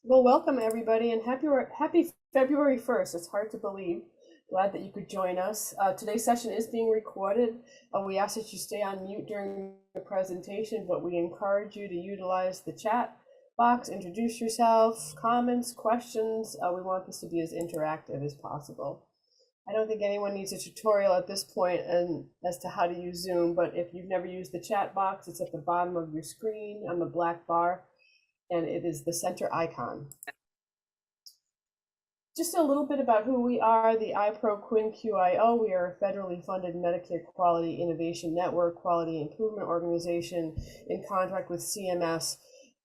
Well, welcome everybody, and happy February 1st. It's hard to believe. Glad that you could join us. Today's session is being recorded. We ask that you stay on mute during the presentation, but we encourage you to utilize the chat box, introduce yourself, comments, questions. We want this to be as interactive as possible. I don't think anyone needs a tutorial at this point as to how to use Zoom, but if you've never used the chat box, it's at the bottom of your screen on the black bar, and it is the center icon. Just a little bit about who we are, the IPRO QIN-QIO. We are a federally funded Medicare Quality Innovation Network, quality improvement organization in contract with CMS.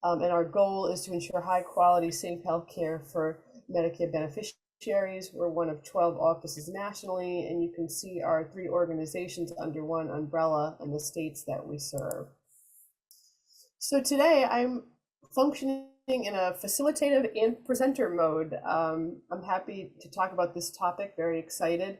And our goal is to ensure high quality, safe healthcare for Medicare beneficiaries. We're one of 12 offices nationally, and you can see our 3 organizations under one umbrella and the states that we serve. So today I'm functioning in a facilitative and presenter mode. I'm happy to talk about this topic, very excited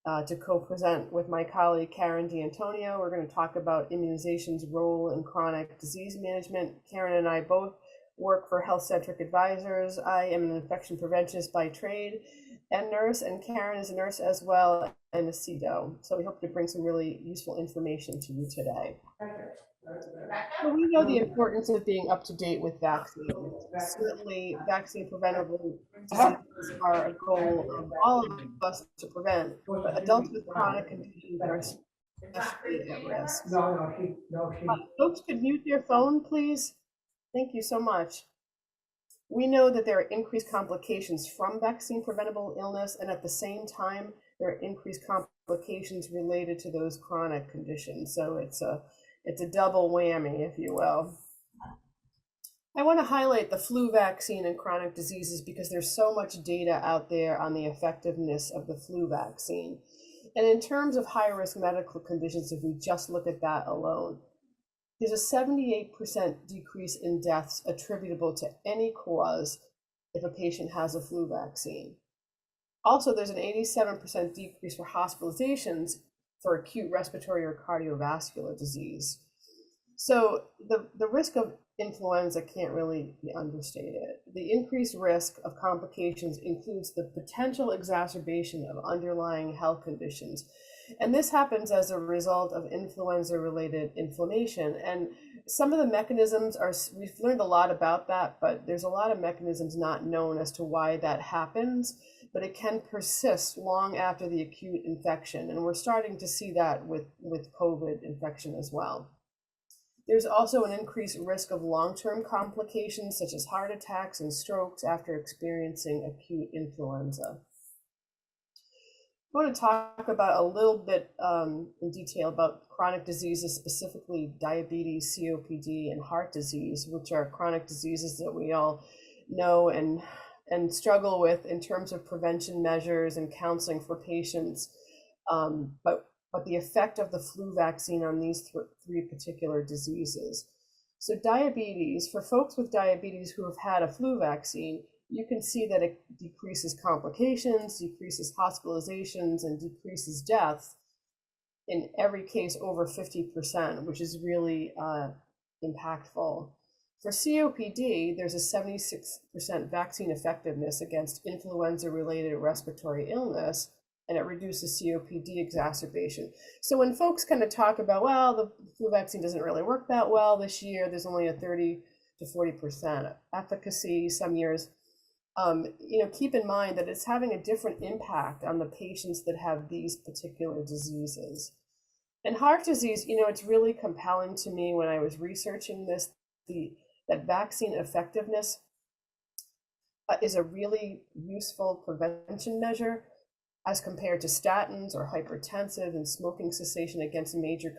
to co-present with my colleague Karen D'Antonio. We're going to talk about immunization's role in chronic disease management. Karen and I both work for Health-Centric Advisors. I am an infection preventionist by trade and nurse, and Karen is a nurse as well and a SDoH. So we hope to bring some really useful information to you today. So we know the importance of being up to date with vaccines. Certainly, vaccine preventable diseases are a goal of all of us to prevent, but adults with chronic conditions are especially at risk. Folks could mute their phone, please. Thank you so much. We know that there are increased complications from vaccine preventable illness, and at the same time, there are increased complications related to those chronic conditions. So it's a double whammy, if you will. I want to highlight the flu vaccine and chronic diseases because there's so much data out there on the effectiveness of the flu vaccine. And in terms of high-risk medical conditions, if we just look at that alone, there's a 78% decrease in deaths attributable to any cause if a patient has a flu vaccine. Also, there's an 87% decrease for hospitalizations for acute respiratory or cardiovascular disease. So the risk of influenza can't really be understated. The increased risk of complications includes the potential exacerbation of underlying health conditions. And this happens as a result of influenza-related inflammation. And some of the mechanisms we've learned a lot about that, but there's a lot of mechanisms not known as to why that happens, but it can persist long after the acute infection. And we're starting to see that with COVID infection as well. There's also an increased risk of long-term complications such as heart attacks and strokes after experiencing acute influenza. I want to talk about a little bit in detail about chronic diseases, specifically diabetes, COPD, and heart disease, which are chronic diseases that we all know and struggle with in terms of prevention measures and counseling for patients. But the effect of the flu vaccine on these 3 particular diseases. So diabetes, for folks with diabetes who have had a flu vaccine, you can see that it decreases complications, decreases hospitalizations, and decreases deaths in every case over 50%, which is really impactful. For COPD, there's a 76% vaccine effectiveness against influenza-related respiratory illness, and it reduces COPD exacerbation. So when folks kind of talk about, well, the flu vaccine doesn't really work that well this year, there's only a 30 to 40% efficacy some years, keep in mind that it's having a different impact on the patients that have these particular diseases. And heart disease, it's really compelling to me when I was researching this, that vaccine effectiveness is a really useful prevention measure as compared to statins or hypertensive and smoking cessation against major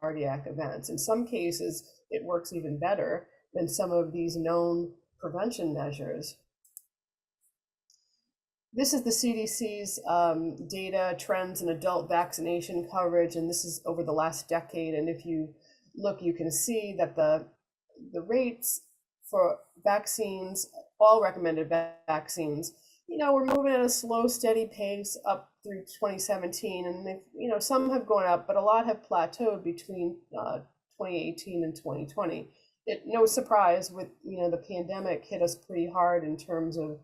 cardiac events. In some cases, it works even better than some of these known prevention measures. This is the CDC's data, trends in adult vaccination coverage, and this is over the last decade. And if you look, you can see that the rates for vaccines, all recommended vaccines, we're moving at a slow, steady pace up through 2017, and some have gone up, but a lot have plateaued between 2018 and 2020. no surprise with, the pandemic hit us pretty hard in terms of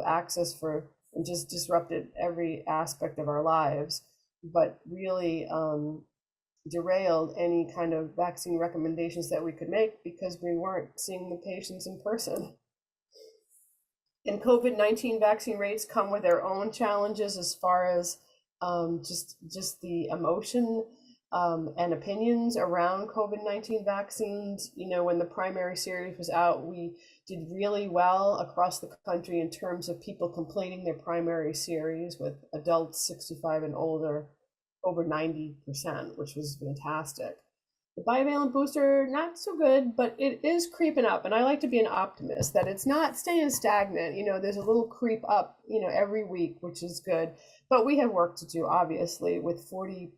access for, and just disrupted every aspect of our lives, but really derailed any kind of vaccine recommendations that we could make because we weren't seeing the patients in person. And COVID-19 vaccine rates come with their own challenges as far as just the emotion and opinions around COVID-19 vaccines. When the primary series was out, we did really well across the country in terms of people completing their primary series, with adults 65 and older over 90%, which was fantastic. The bivalent booster, not so good, but it is creeping up. And I like to be an optimist that it's not staying stagnant. There's a little creep up, every week, which is good. But we have work to do, obviously, with 40%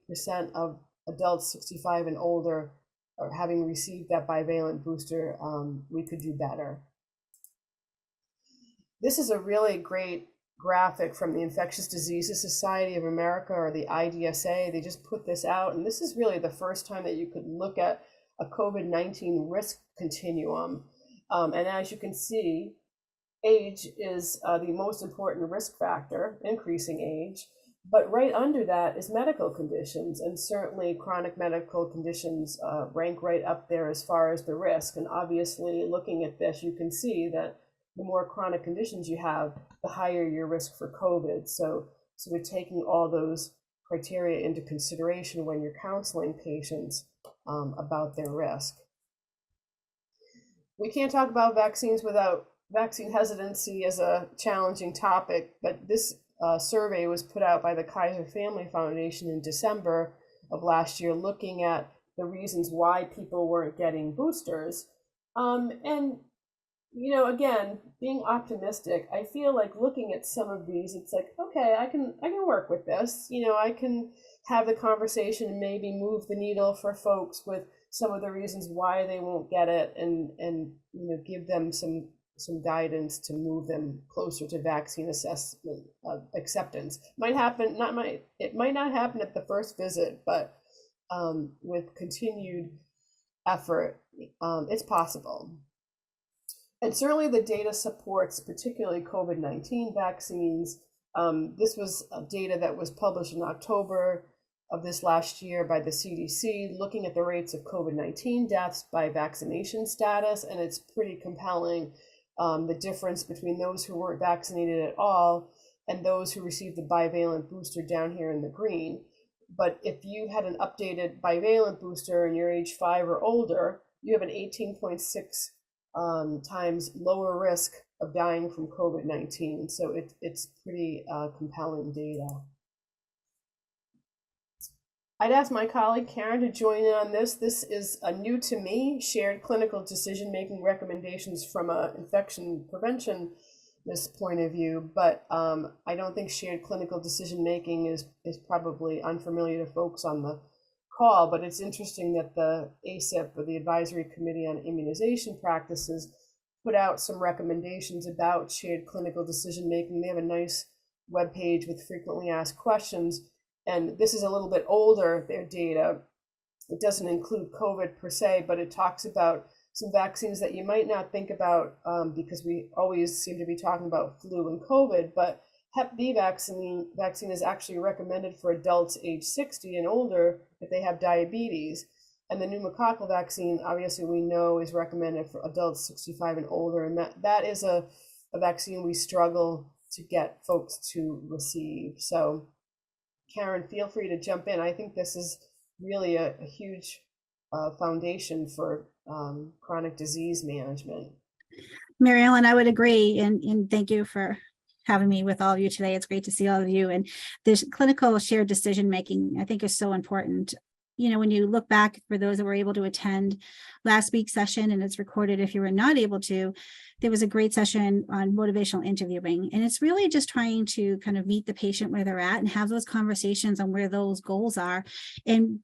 of adults 65 and older having received that bivalent booster. We could do better. This is a really great graphic from the Infectious Diseases Society of America, or the IDSA. They just put this out, and this is really the first time that you could look at a COVID-19 risk continuum. And as you can see, age is the most important risk factor, increasing age, but right under that is medical conditions, and certainly chronic medical conditions rank right up there as far as the risk. And obviously, looking at this, you can see that the more chronic conditions you have, the higher your risk for COVID. So we're taking all those criteria into consideration when you're counseling patients about their risk. We can't talk about vaccines without vaccine hesitancy as a challenging topic, but this survey was put out by the Kaiser Family Foundation in December of last year, looking at the reasons why people weren't getting boosters. And again, being optimistic, I feel like looking at some of these, it's like, okay, I can work with this. I can have the conversation and maybe move the needle for folks with some of the reasons why they won't get it, and give them some guidance to move them closer to vaccine assessment acceptance. It might not happen at the first visit, but with continued effort, it's possible. And certainly the data supports particularly COVID-19 vaccines. This was data that was published in October of this last year by the CDC, looking at the rates of COVID-19 deaths by vaccination status, and it's pretty compelling, the difference between those who weren't vaccinated at all and those who received the bivalent booster down here in the green. But if you had an updated bivalent booster and you're age 5 or older, you have an 18.6 times lower risk of dying from COVID-19. So it's pretty compelling data. I'd ask my colleague Karen to join in on this. This is new to me, shared clinical decision-making recommendations from an infection prevention this point of view, but I don't think shared clinical decision-making is probably unfamiliar to folks on the call, but it's interesting that the ACIP, or the Advisory Committee on Immunization Practices, put out some recommendations about shared clinical decision-making. They have a nice webpage with frequently asked questions, and this is a little bit older, their data. It doesn't include COVID per se, but it talks about some vaccines that you might not think about because we always seem to be talking about flu and COVID, but Hep B vaccine is actually recommended for adults age 60 and older if they have diabetes. And the pneumococcal vaccine, obviously we know, is recommended for adults 65 and older. And that is a vaccine we struggle to get folks to receive. So Karen, feel free to jump in. I think this is really a huge foundation for chronic disease management. Mary Ellen, I would agree. And thank you for having me with all of you today. It's great to see all of you. And this clinical shared decision-making, I think, is so important. When you look back, for those that were able to attend last week's session, and it's recorded if you were not able to, there was a great session on motivational interviewing. And it's really just trying to kind of meet the patient where they're at and have those conversations on where those goals are. And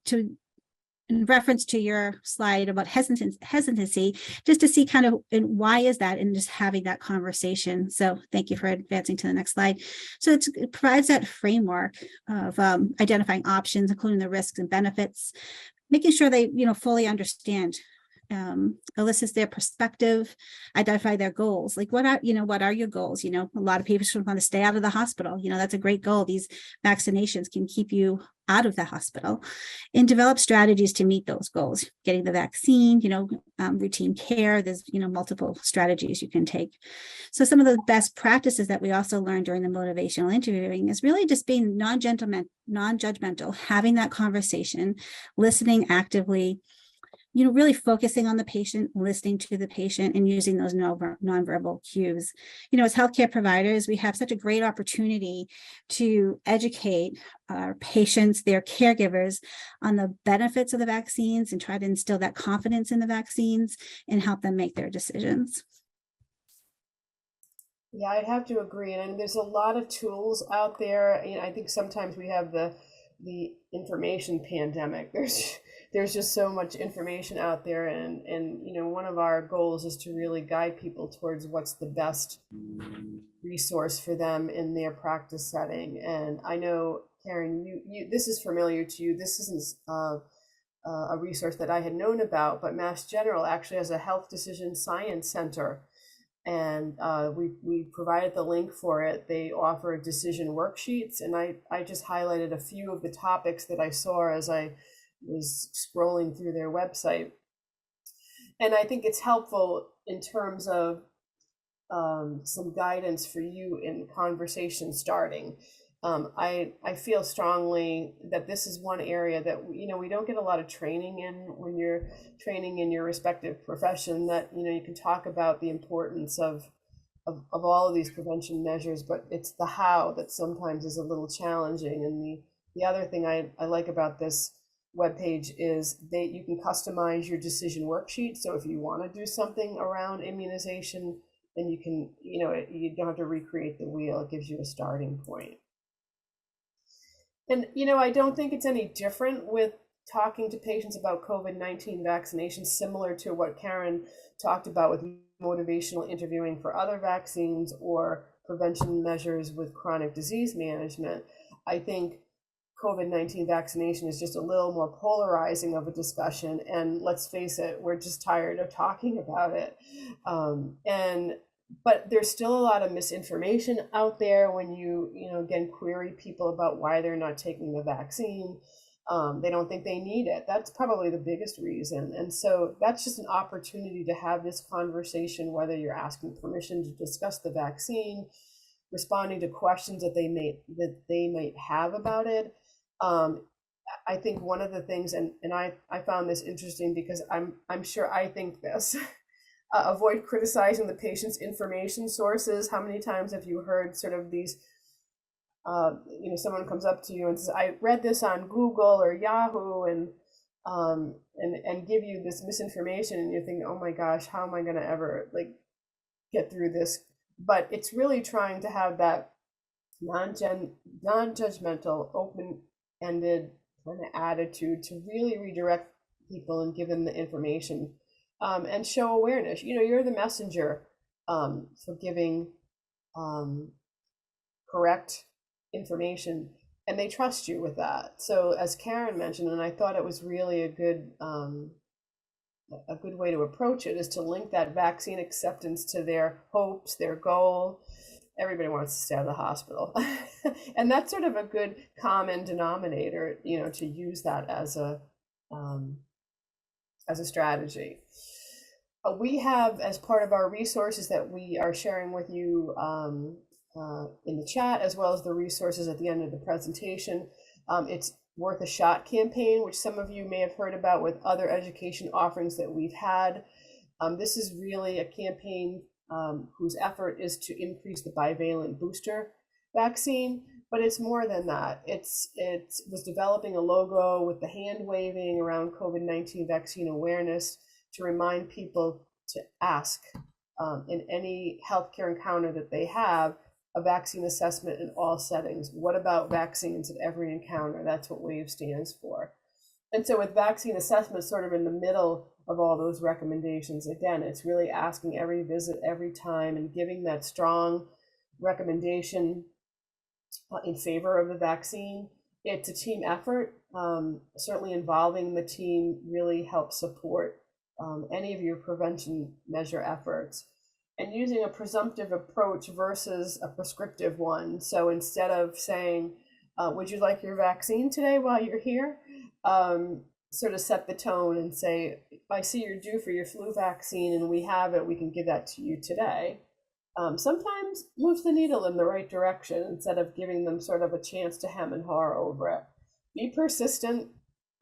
in reference to your slide about hesitancy, just to see kind of and why is that, and just having that conversation. So thank you for advancing to the next slide. So it provides that framework of identifying options, including the risks and benefits, making sure they fully understand elicits their perspective, identify their goals. Like what are your goals? A lot of people want to stay out of the hospital. That's a great goal. These vaccinations can keep you out of the hospital, and develop strategies to meet those goals. Getting the vaccine, routine care, there's, multiple strategies you can take. So some of the best practices that we also learned during the motivational interviewing is really just being non-judgmental, having that conversation, listening actively, really focusing on the patient, listening to the patient, and using those nonverbal cues. As healthcare providers, we have such a great opportunity to educate our patients, their caregivers, on the benefits of the vaccines and try to instill that confidence in the vaccines and help them make their decisions. Yeah, I'd have to agree. And there's a lot of tools out there. I think sometimes we have the information pandemic. There's just so much information out there, and one of our goals is to really guide people towards what's the best resource for them in their practice setting. And I know, Karen, you this is familiar to you. This isn't a resource that I had known about, but Mass General actually has a health decision science center, and we provided the link for it. They offer decision worksheets, and I just highlighted a few of the topics that I saw as I was scrolling through their website. And I think it's helpful in terms of some guidance for you in conversation starting. I feel strongly that this is one area that we don't get a lot of training in when you're training in your respective profession, that you can talk about the importance of all of these prevention measures, but it's the how that sometimes is a little challenging. And the other thing I like about this webpage is you can customize your decision worksheet. So if you want to do something around immunization, then you can, you don't have to recreate the wheel. It gives you a starting point. And, I don't think it's any different with talking to patients about COVID-19 vaccination, similar to what Karen talked about with motivational interviewing for other vaccines or prevention measures with chronic disease management. I think COVID-19 vaccination is just a little more polarizing of a discussion. And let's face it, we're just tired of talking about it. But there's still a lot of misinformation out there when you again, query people about why they're not taking the vaccine. They don't think they need it. That's probably the biggest reason. And so that's just an opportunity to have this conversation, whether you're asking permission to discuss the vaccine, responding to questions that they might have about it. I think one of the things, and I found this interesting because I'm sure I think this, avoid criticizing the patient's information sources. How many times have you heard sort of these, someone comes up to you and says, I read this on Google or Yahoo, and give you this misinformation, and you think, oh my gosh, how am I going to ever get through this? But it's really trying to have that non-judgmental, open-ended kind of attitude to really redirect people and give them the information, and show awareness. You're the messenger for giving correct information, and they trust you with that. So as Karen mentioned, and I thought it was really a good way to approach it, is to link that vaccine acceptance to their hopes, their goal. Everybody wants to stay out of the hospital. And that's sort of a good common denominator, to use that as a strategy. We have, as part of our resources that we are sharing with you in the chat, as well as the resources at the end of the presentation, it's Worth a Shot campaign, which some of you may have heard about with other education offerings that we've had. This is really a campaign whose effort is to increase the bivalent booster vaccine, but it's more than that. It was developing a logo with the hand waving around COVID-19 vaccine awareness to remind people to ask in any healthcare encounter that they have a vaccine assessment in all settings. What about vaccines at every encounter? That's what WAVE stands for. And so with vaccine assessment sort of in the middle of all those recommendations, again, it's really asking every visit, every time, and giving that strong recommendation in favor of the vaccine. It's a team effort. Certainly involving the team really helps support any of your prevention measure efforts, and using a presumptive approach versus a prescriptive one. So instead of saying, would you like your vaccine today while you're here? Sort of set the tone and say, if I see you're due for your flu vaccine and we have it, we can give that to you today. Sometimes move the needle in the right direction instead of giving them sort of a chance to hem and haw over it. Be persistent,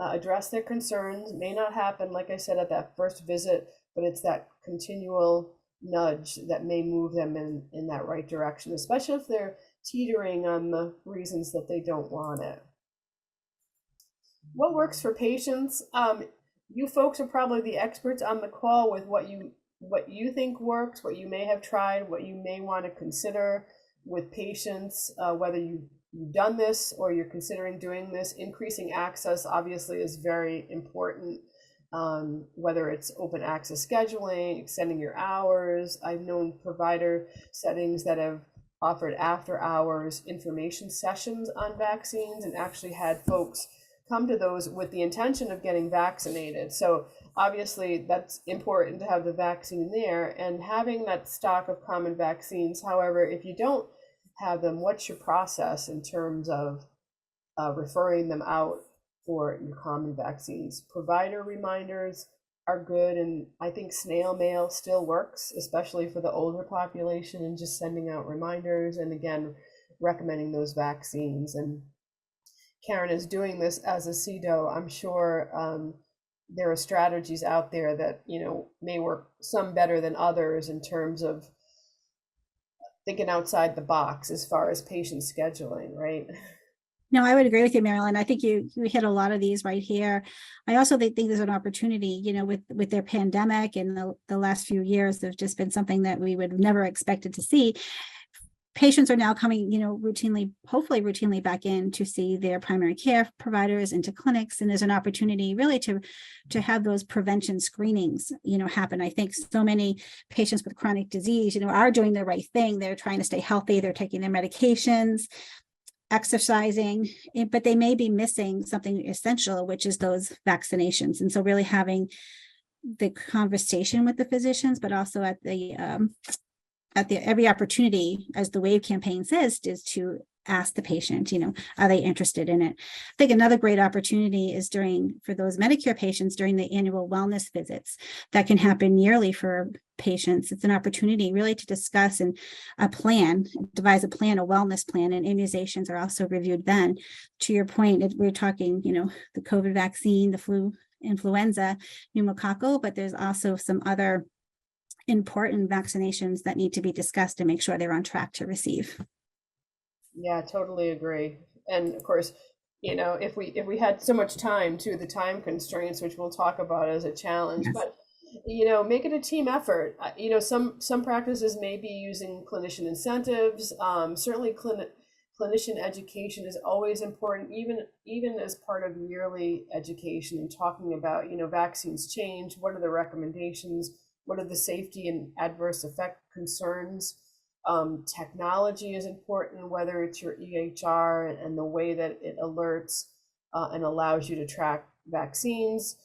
address their concerns. May not happen, like I said, at that first visit, but it's that continual nudge that may move them in that right direction, especially if they're teetering on the reasons that they don't want it. What works for patients? You folks are probably the experts on the call with what you think works, what you may have tried, what you may want to consider with patients, whether you've done this or you're considering doing this. Increasing access obviously is very important, whether it's open access scheduling, extending your hours. I've known provider settings that have offered after hours information sessions on vaccines and actually had folks come to those with the intention of getting vaccinated. So obviously that's important to have the vaccine there and having that stock of common vaccines. However, if you don't have them, what's your process in terms of referring them out for your common vaccines? Provider reminders are good, and I think snail mail still works, especially for the older population, and just sending out reminders and again recommending those vaccines. And Karen is doing this as a SDoH. I'm sure there are strategies out there that may work, some better than others, in terms of thinking outside the box as far as patient scheduling, right? No, I would agree with you, Marilyn. I think you hit a lot of these right here. I also think there's an opportunity, with their pandemic and the last few years, there's just been something that we would never expected to see. Patients are now coming, hopefully routinely back in to see their primary care providers, into clinics, and there's an opportunity really to have those prevention screenings, happen. I think so many patients with chronic disease, are doing the right thing. They're trying to stay healthy. They're taking their medications, exercising, but they may be missing something essential, which is those vaccinations. And so really having the conversation with the physicians, but also at every opportunity, as the WAVE campaign says, is to ask the patient, are they interested in it? I think another great opportunity is for those Medicare patients during the annual wellness visits that can happen yearly for patients. It's an opportunity really to discuss devise a wellness plan, and immunizations are also reviewed then. To your point, we're talking, the COVID vaccine, the flu, influenza, pneumococcal, but there's also some other important vaccinations that need to be discussed to make sure they're on track to receive. Yeah, totally agree. And of course, if we had so much time too, the time constraints, which we'll talk about as a challenge, yes. But make it a team effort. Some practices may be using clinician incentives. Certainly clinician education is always important, even as part of yearly education, and talking about, vaccines change, what are the recommendations, what are the safety and adverse effect concerns? Technology is important, whether it's your EHR and the way that it alerts and allows you to track vaccines.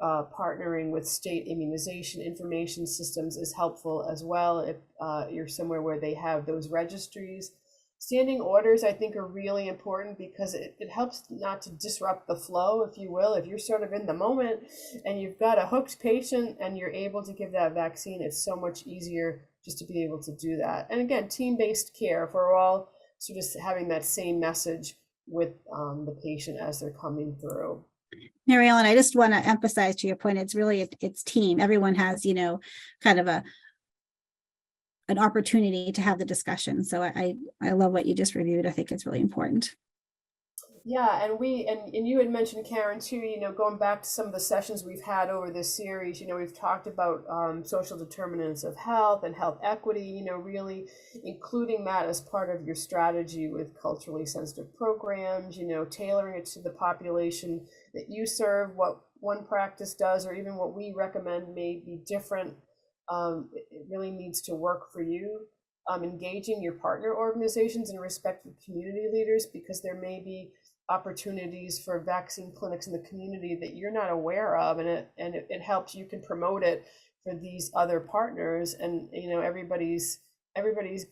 Partnering with state immunization information systems is helpful as well if you're somewhere where they have those registries. Standing orders, I think, are really important because it helps not to disrupt the flow, if you will. If you're sort of in the moment and you've got a hooked patient and you're able to give that vaccine, it's so much easier just to be able to do that. And again, team-based care, if we're all sort of having that same message with the patient as they're coming through. Mary Ellen, I just want to emphasize to your point, it's team. Everyone has, kind of an opportunity to have the discussion. So I love what you just reviewed. I think it's really important. Yeah, and you had mentioned, Karen, too, going back to some of the sessions we've had over this series, we've talked about social determinants of health and health equity, really including that as part of your strategy with culturally sensitive programs, tailoring it to the population that you serve. What one practice does, or even what we recommend, may be different. It really needs to work for you. Engaging your partner organizations and respected community leaders, because there may be opportunities for vaccine clinics in the community that you're not aware of, and it helps, you can promote it for these other partners, and everybody's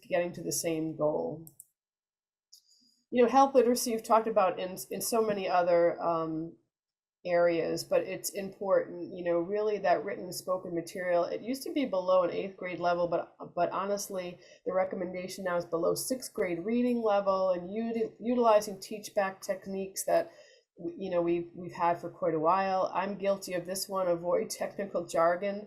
getting to the same goal. Health literacy we've talked about in so many other areas, but it's important, really, that written and spoken material. It used to be below an 8th grade level, but honestly, the recommendation now is below 6th grade reading level, and utilizing teach back techniques that we've had for quite a while. I'm guilty of this one: avoid technical jargon,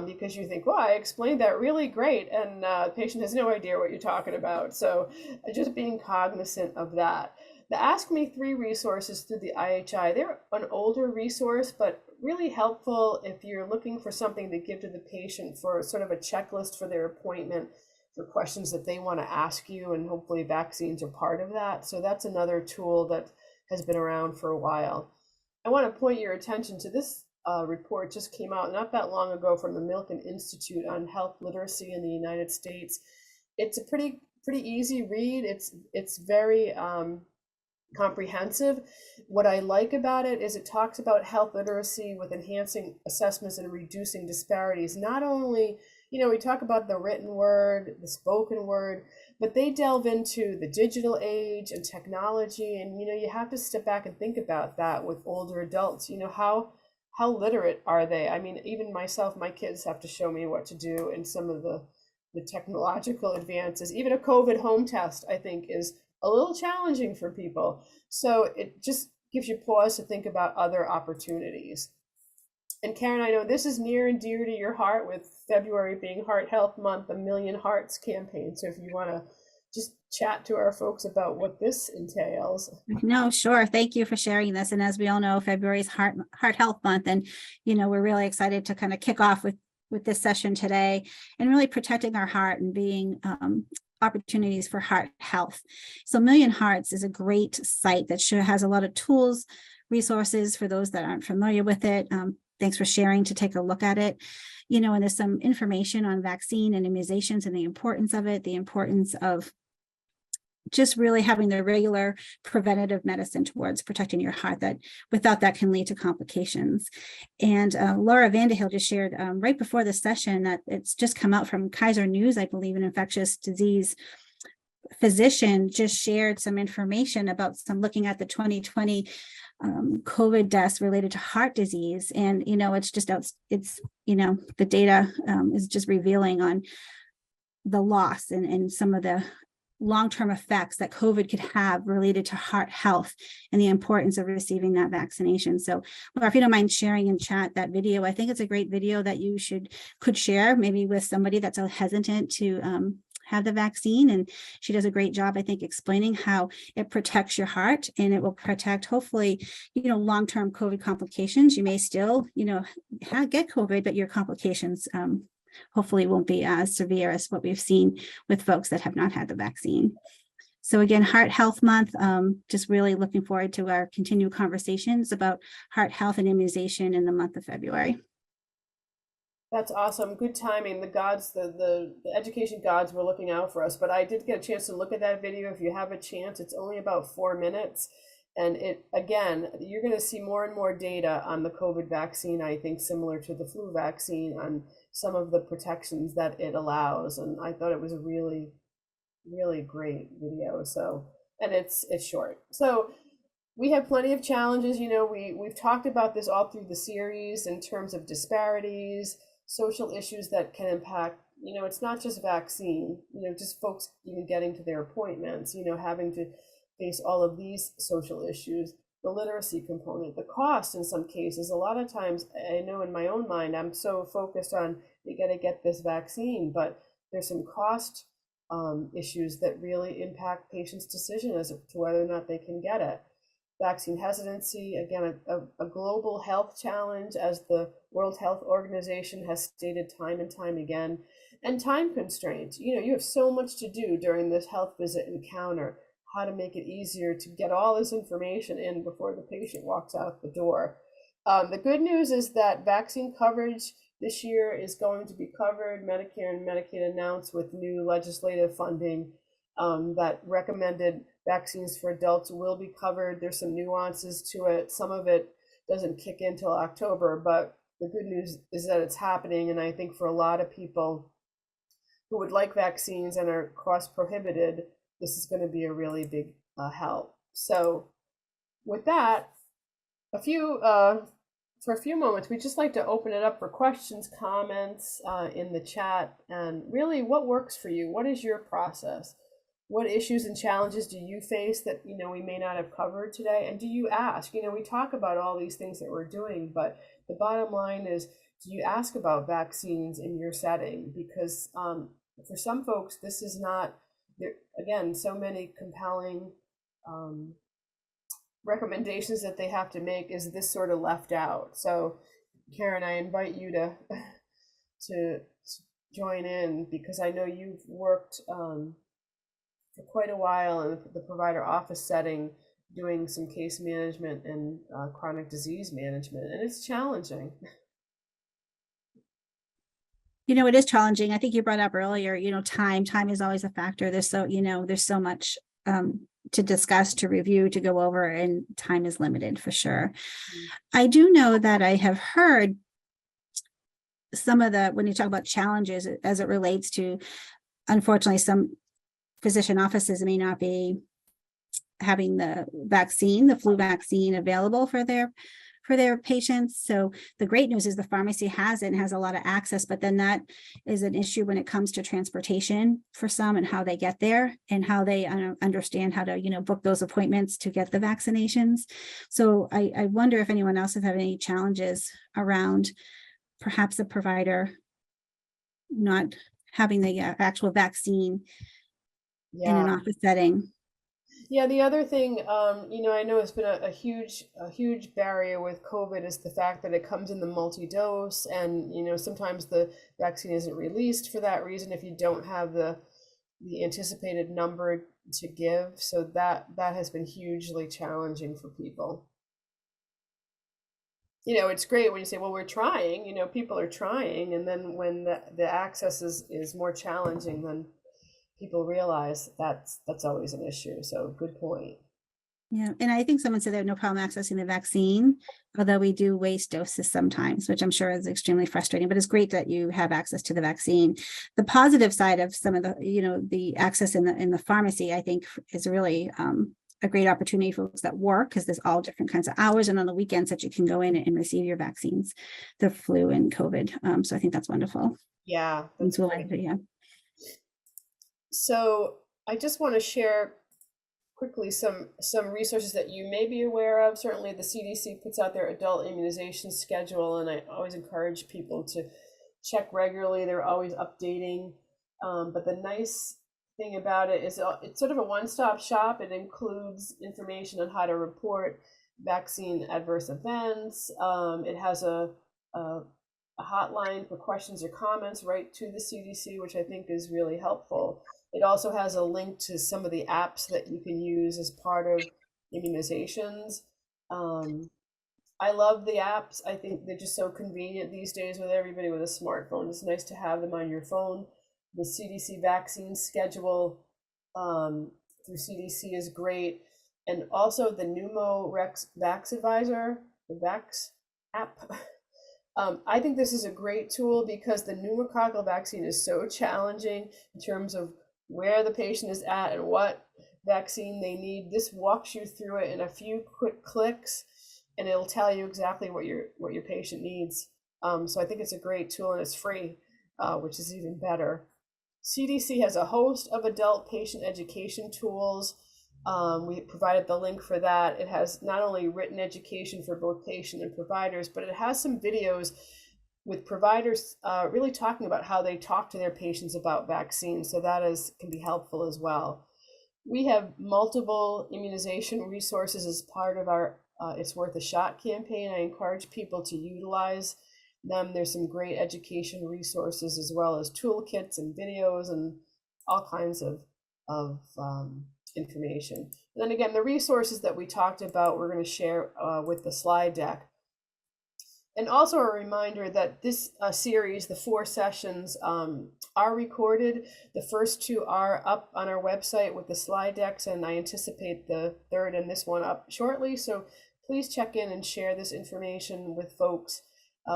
because you think, well, I explained that really great, and the patient has no idea what you're talking about. So just being cognizant of that. The Ask Me 3 resources through the IHI, they're an older resource, but really helpful if you're looking for something to give to the patient for sort of a checklist for their appointment, for questions that they want to ask you, and hopefully vaccines are part of that. So that's another tool that has been around for a while. I want to point your attention to this report, just came out not that long ago, from the Milken Institute on health literacy in the United States. It's a pretty easy read. It's very comprehensive. What I like about it is it talks about health literacy with enhancing assessments and reducing disparities. Not only, we talk about the written word, the spoken word, but they delve into the digital age and technology. And, you have to step back and think about that with older adults. How literate are they? I mean, even myself, my kids have to show me what to do in some of the technological advances. Even a COVID home test, I think, is a little challenging for people. So it just gives you pause to think about other opportunities. And Karen, I know this is near and dear to your heart, with February being Heart Health Month, the Million Hearts campaign. So if you want to just chat to our folks about what this entails. No, sure. Thank you for sharing this. And as we all know, February is Heart Health Month, and we're really excited to kind of kick off with this session today, and really protecting our heart and being opportunities for heart health. So Million Hearts is a great site that has a lot of tools, resources for those that aren't familiar with it. Thanks for sharing to take a look at it. And there's some information on vaccine and immunizations and the importance of it, the importance of just really having the regular preventative medicine towards protecting your heart, that without that can lead to complications. And Laura Vanderhill just shared right before the session that it's just come out from Kaiser News, I believe, an infectious disease physician just shared some information about looking at the 2020 COVID deaths related to heart disease. And, it's just, the data is just revealing on the loss and some of the long-term effects that COVID could have related to heart health, and the importance of receiving that vaccination. So, Laura, if you don't mind sharing in chat that video, I think it's a great video that you could share maybe with somebody that's hesitant to have the vaccine. And she does a great job, I think, explaining how it protects your heart, and it will protect, hopefully, long-term COVID complications. You may still, get COVID, but your complications hopefully won't be as severe as what we've seen with folks that have not had the vaccine. So again, Heart Health Month, just really looking forward to our continued conversations about heart health and immunization in the month of February. That's awesome. Good timing. The gods, the education gods were looking out for us. But I did get a chance to look at that video. If you have a chance, it's only about 4 minutes. And you're going to see more and more data on the COVID vaccine, I think, similar to the flu vaccine, on some of the protections that it allows. And I thought it was a really, really great video. So, and it's short. So we have plenty of challenges. We've talked about this all through the series in terms of disparities, social issues that can impact, it's not just vaccine, just folks even getting to their appointments, having to face all of these social issues, the literacy component, the cost in some cases. A lot of times, I know in my own mind, I'm so focused on, you got to get this vaccine, but there's some cost issues that really impact patients' decision as to whether or not they can get it. Vaccine hesitancy, again, a global health challenge, as the World Health Organization has stated time and time again, and time constraints. You have so much to do during this health visit encounter, how to make it easier to get all this information in before the patient walks out the door. The good news is that vaccine coverage this year is going to be covered. Medicare and Medicaid announced with new legislative funding. that recommended vaccines for adults will be covered. There's some nuances to it. Some of it doesn't kick in till October, but the good news is that it's happening. And I think for a lot of people who would like vaccines and are cost prohibited, this is going to be a really big help. So with that, for a few moments, we'd just like to open it up for questions, comments in the chat, and really what works for you? What is your process? What issues and challenges do you face that, we may not have covered today? And do you ask? We talk about all these things that we're doing, but the bottom line is, do you ask about vaccines in your setting? Because for some folks, this is not, again, so many compelling recommendations that they have to make. Is this sort of left out? So Karen, I invite you to join in, because I know you've worked for quite a while in the provider office setting, doing some case management and chronic disease management, and it's challenging. It is challenging. I think you brought up earlier, time is always a factor. There's so much to discuss, to review, to go over, and time is limited for sure. I do know that I have heard some of when you talk about challenges as it relates to, unfortunately, some physician offices may not be having the flu vaccine available for their patients. So the great news is the pharmacy has it and has a lot of access, but then that is an issue when it comes to transportation for some, and how they get there, and how they understand how to, book those appointments to get the vaccinations. So I wonder if anyone else has had any challenges around perhaps a provider not having the actual vaccine in an office setting. Yeah, the other thing, I know it's been a huge barrier with COVID is the fact that it comes in the multi-dose, and sometimes the vaccine isn't released for that reason if you don't have the anticipated number to give. So that has been hugely challenging for people. It's great when you say, well, we're trying, people are trying, and then when the access is more challenging, then people realize that's always an issue. So good point. Yeah, and I think someone said they have no problem accessing the vaccine, although we do waste doses sometimes, which I'm sure is extremely frustrating, but it's great that you have access to the vaccine. The positive side of some of the, the access in the pharmacy, I think, is really a great opportunity for folks that work, because there's all different kinds of hours and on the weekends that you can go in and receive your vaccines, the flu and COVID. So I think that's wonderful. Yeah, that's great. Yeah. So I just want to share quickly some resources that you may be aware of. Certainly the CDC puts out their adult immunization schedule, and I always encourage people to check regularly. They're always updating. But the nice thing about it is it's sort of a one-stop shop. It includes information on how to report vaccine adverse events. It has a hotline for questions or comments right to the CDC, which I think is really helpful. It also has a link to some of the apps that you can use as part of immunizations. I love the apps. I think they're just so convenient these days with everybody with a smartphone. It's nice to have them on your phone. The CDC vaccine schedule through CDC is great. And also the Pneumo Vax Advisor, the Vax app. I think this is a great tool because the pneumococcal vaccine is so challenging in terms of where the patient is at and what vaccine they need. This walks you through it in a few quick clicks, and it'll tell you exactly what your patient needs. So I think it's a great tool, and it's free, which is even better. CDC has a host of adult patient education tools. We provided the link for that. It has not only written education for both patient and providers, but it has some videos with providers really talking about how they talk to their patients about vaccines. So that can be helpful as well. We have multiple immunization resources as part of our It's Worth a Shot campaign. I encourage people to utilize them. There's some great education resources as well as toolkits and videos and all kinds of information. And then again, the resources that we talked about, we're going to share with the slide deck. And also a reminder that this series, the 4 sessions, are recorded. The first two are up on our website with the slide decks, and I anticipate the third and this one up shortly. So please check in and share this information with folks.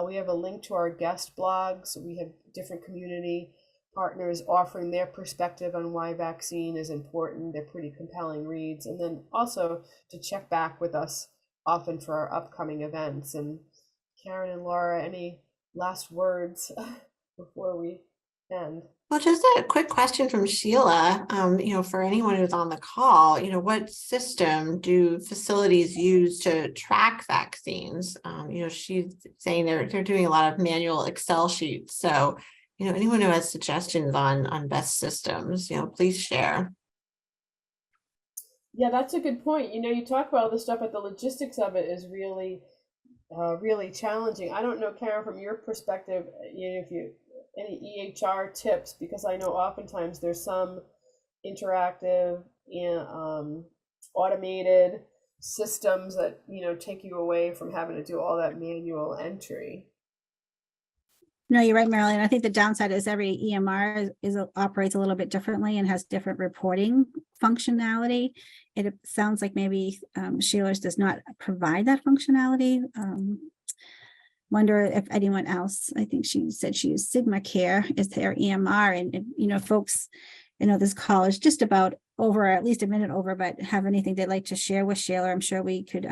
We have a link to our guest blogs. We have different community partners offering their perspective on why vaccine is important. They're pretty compelling reads. And then also to check back with us often for our upcoming events. And Karen and Laura, any last words before we end? Well, just a quick question from Sheila. For anyone who's on the call, what system do facilities use to track vaccines? She's saying they're doing a lot of manual Excel sheets. So, anyone who has suggestions on best systems, please share. Yeah, that's a good point. You talk about all this stuff, but the logistics of it is really, really challenging. I don't know, Karen, from your perspective, if you any EHR tips, because I know oftentimes there's some interactive and automated systems that take you away from having to do all that manual entry. No, you're right, Marilyn. I think the downside is every EMR operates a little bit differently and has different reporting functionality. It sounds like maybe Sheila's does not provide that functionality. Wonder if anyone else, I think she said she used Sigma Care is their EMR, and folks, this call is just about over, at least a minute over, but have anything they'd like to share with Sheila, I'm sure we could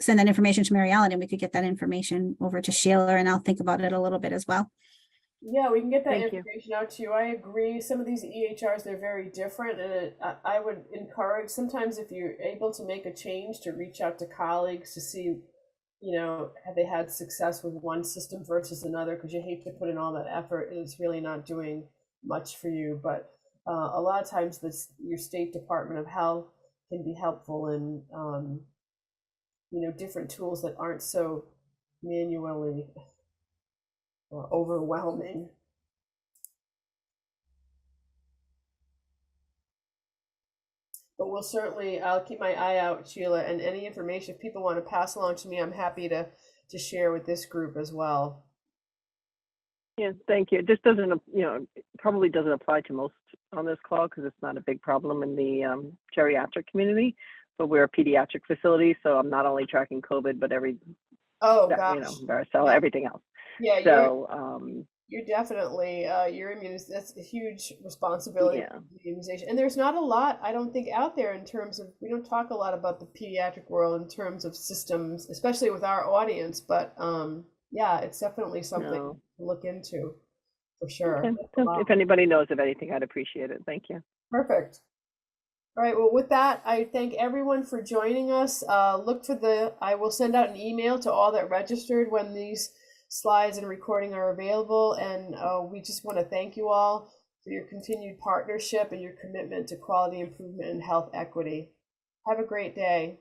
send that information to Mary Ellen and we could get that information over to Sheila, and I'll think about it a little bit as well. Yeah, we can get that information out to you. I agree. Some of these EHRs, they're very different, and I would encourage sometimes if you're able to make a change to reach out to colleagues to see have they had success with one system versus another, because you hate to put in all that effort and it's really not doing much for you. But a lot of times your state Department of Health can be helpful in different tools that aren't so manually overwhelming. But we'll certainly, I'll keep my eye out, Sheila, and any information if people want to pass along to me, I'm happy to share with this group as well. Yeah, thank you. It just doesn't, probably doesn't apply to most on this call because it's not a big problem in the geriatric community, but we're a pediatric facility, so I'm not only tracking COVID, but varicella, everything else. Yeah. So you're definitely that's a huge responsibility for the immunization, and there's not a lot I don't think out there in terms of, we don't talk a lot about the pediatric world in terms of systems, especially with our audience, but yeah, it's definitely something to look into for sure. Okay. If anybody knows of anything, I'd appreciate it. Thank you. Perfect. All right, well, with that, I thank everyone for joining us. I will send out an email to all that registered when these slides and recording are available, and we just want to thank you all for your continued partnership and your commitment to quality improvement and health equity. Have a great day.